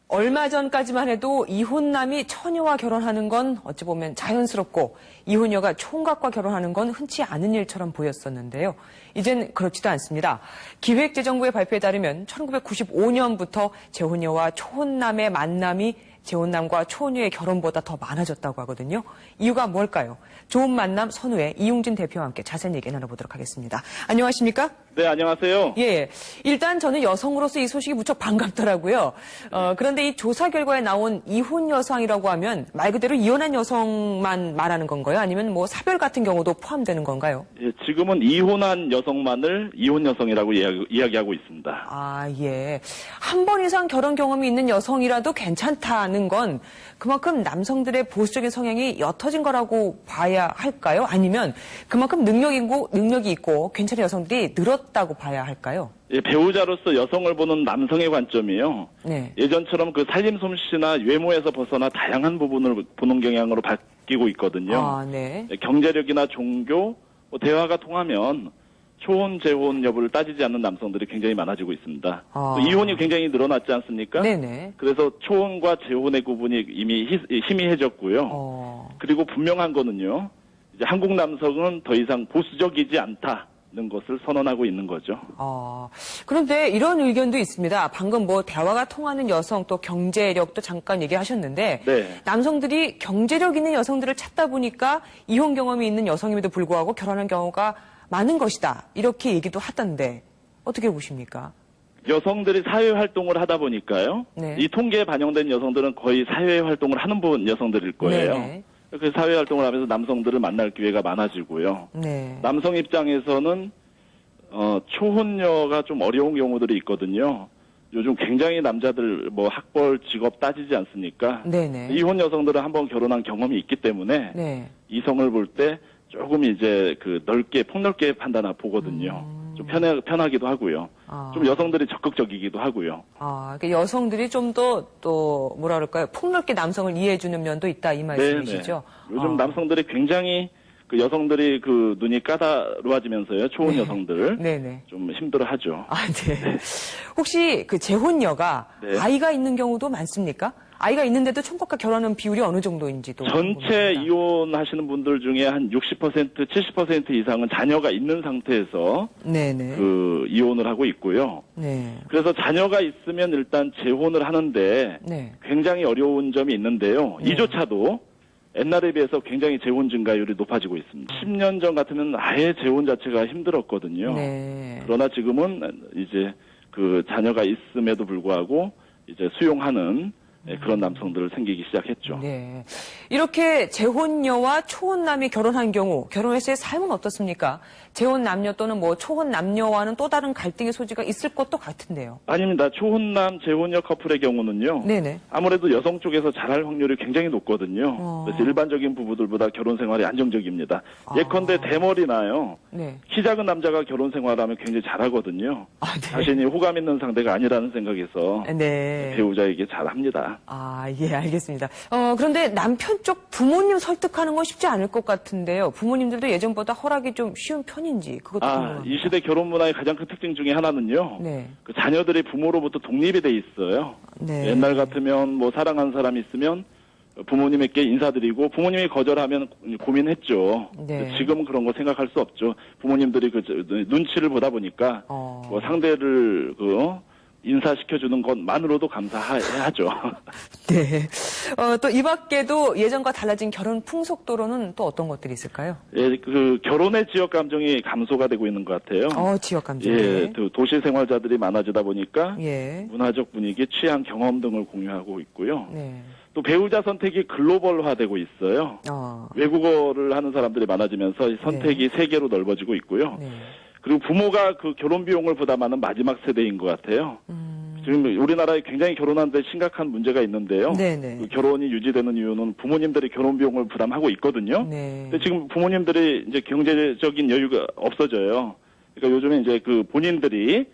얼마 전까지만 해도 이혼남이 처녀와 결혼하는 건 어찌 보면 자연스럽고 이혼녀가 총각과 결혼하는 건 흔치 않은 일처럼 보였었는데요. 이젠 그렇지도 않습니다. 기획재정부의 발표에 따르면 1995년부터 재혼녀와 초혼남의 만남이 재혼남과 초혼녀의 결혼보다 더 많아졌다고 하거든요. 이유가 뭘까요? 좋은 만남 선우의 이용진 대표와 함께 자세한 얘기 나눠보도록 하겠습니다. 안녕하십니까? 네, 안녕하세요. 예, 일단 저는 여성으로서 이 소식이 무척 반갑더라고요. 그런데 이 조사 결과에 나온 이혼 여성이라고 하면 말 그대로 이혼한 여성만 말하는 건가요? 아니면 뭐 사별 같은 경우도 포함되는 건가요? 예, 지금은 이혼한 여성만을 이혼 여성이라고 이야기하고 있습니다. 아, 예. 한 번 이상 결혼 경험이 있는 여성이라도 괜찮다는 건 그만큼 남성들의 보수적인 성향이 옅어진 거라고 봐야 할까요? 아니면 그만큼 능력이 있고 괜찮은 여성들이 늘었다고 봐야 할까요? 예, 배우자로서 여성을 보는 남성의 관점이요. 네. 예전처럼 그 살림 솜씨나 외모에서 벗어나 다양한 부분을 보는 경향으로 바뀌고 있거든요. 아, 네. 예, 경제력이나 종교, 대화가 통하면 초혼, 재혼 여부를 따지지 않는 남성들이 굉장히 많아지고 있습니다. 또 이혼이 굉장히 늘어났지 않습니까? 네네. 그래서 초혼과 재혼의 구분이 이미 희미해졌고요. 그리고 분명한 거는요. 이제 한국 남성은 더 이상 보수적이지 않다는 것을 선언하고 있는 거죠. 그런데 이런 의견도 있습니다. 방금 뭐 대화가 통하는 여성 또 경제력도 잠깐 얘기하셨는데 네. 남성들이 경제력 있는 여성들을 찾다 보니까 이혼 경험이 있는 여성임에도 불구하고 결혼한 경우가 많은 것이다. 이렇게 얘기도 하던데 어떻게 보십니까? 여성들이 사회활동을 하다 보니까요. 네. 이 통계에 반영된 여성들은 거의 사회활동을 하는 여성들일 거예요. 네네. 그래서 사회활동을 하면서 남성들을 만날 기회가 많아지고요. 네. 남성 입장에서는 초혼녀가 좀 어려운 경우들이 있거든요. 요즘 굉장히 남자들 뭐 학벌, 직업 따지지 않습니까? 네네. 이혼 여성들은 한번 결혼한 경험이 있기 때문에 네. 이성을 볼 때 조금 이제 그 폭넓게 보거든요. 좀 편하기도 하고요. 좀 여성들이 적극적이기도 하고요. 그러니까 여성들이 좀 더 또 뭐라 그럴까요? 폭넓게 남성을 이해해주는 면도 있다 이 말씀이시죠? 네네. 요즘 남성들이 굉장히 그 여성들이 그 눈이 까다로워지면서요. 초혼 네. 여성들 네네. 좀 힘들어하죠. 네. 혹시 그 재혼녀가 네. 아이가 있는 경우도 많습니까? 아이가 있는데도 총각과 결혼하는 비율이 어느 정도인지도 전체 궁금합니다. 이혼하시는 분들 중에 한 60%, 70% 이상은 자녀가 있는 상태에서 네네. 그 이혼을 하고 있고요. 네. 그래서 자녀가 있으면 일단 재혼을 하는데 네. 굉장히 어려운 점이 있는데요. 네. 이조차도 옛날에 비해서 굉장히 재혼 증가율이 높아지고 있습니다. 10년 전 같으면 아예 재혼 자체가 힘들었거든요. 네. 그러나 지금은 이제 그 자녀가 있음에도 불구하고 이제 수용하는 그런 남성들 생기기 시작했죠. 네. 이렇게 재혼녀와 초혼남이 결혼한 경우, 결혼했을 때 삶은 어떻습니까? 재혼 남녀 또는 뭐 초혼 남녀와는 또 다른 갈등의 소지가 있을 것도 같은데요. 아닙니다. 초혼남, 재혼녀 커플의 경우는요. 네네. 아무래도 여성 쪽에서 잘할 확률이 굉장히 높거든요. 그래서 일반적인 부부들보다 결혼 생활이 안정적입니다. 예컨대 대머리나요. 네. 키 작은 남자가 결혼 생활하면 굉장히 잘하거든요. 네. 자신이 호감 있는 상대가 아니라는 생각에서 네. 배우자에게 잘합니다. 예, 알겠습니다. 그런데 남편 쪽 부모님 설득하는 건 쉽지 않을 것 같은데요. 부모님들도 예전보다 허락이 좀 쉬운 편인지 그것도 궁금합니다. 이 시대 결혼 문화의 가장 큰 특징 중에 하나는요. 네. 그 자녀들이 부모로부터 독립이 돼 있어요. 네. 옛날 같으면 뭐 사랑하는 사람이 있으면 부모님에게 인사드리고 부모님이 거절하면 고민했죠. 네. 지금은 그런 거 생각할 수 없죠. 부모님들이 눈치를 보다 보니까 뭐 상대를 인사시켜주는 것만으로도 감사해야죠. 네. 또 이 밖에도 예전과 달라진 결혼 풍속도로는 또 어떤 것들이 있을까요? 예, 그 결혼의 지역 감정이 감소가 되고 있는 것 같아요. 지역 감정. 예, 도시 생활자들이 많아지다 보니까 예. 문화적 분위기, 취향, 경험 등을 공유하고 있고요. 네. 또 배우자 선택이 글로벌화되고 있어요. 외국어를 하는 사람들이 많아지면서 선택이 세계로 넓어지고 있고요. 네. 그리고 부모가 그 결혼 비용을 부담하는 마지막 세대인 것 같아요. 지금 우리나라에 굉장히 결혼하는데 심각한 문제가 있는데요. 네네. 그 결혼이 유지되는 이유는 부모님들이 결혼 비용을 부담하고 있거든요. 네. 근데 지금 부모님들이 이제 경제적인 여유가 없어져요. 그러니까 요즘에 이제 그 본인들이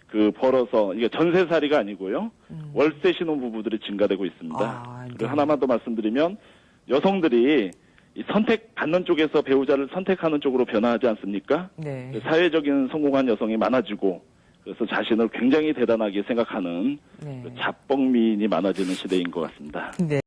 그 벌어서 이게 전세살이가 아니고요. 월세 신혼부부들이 증가되고 있습니다. 그리고 하나만 더 말씀드리면 여성들이 이 선택받는 쪽에서 배우자를 선택하는 쪽으로 변화하지 않습니까? 네. 사회적인 성공한 여성이 많아지고 그래서 자신을 굉장히 대단하게 생각하는 네. 그 잡봉민이 많아지는 시대인 것 같습니다. 네.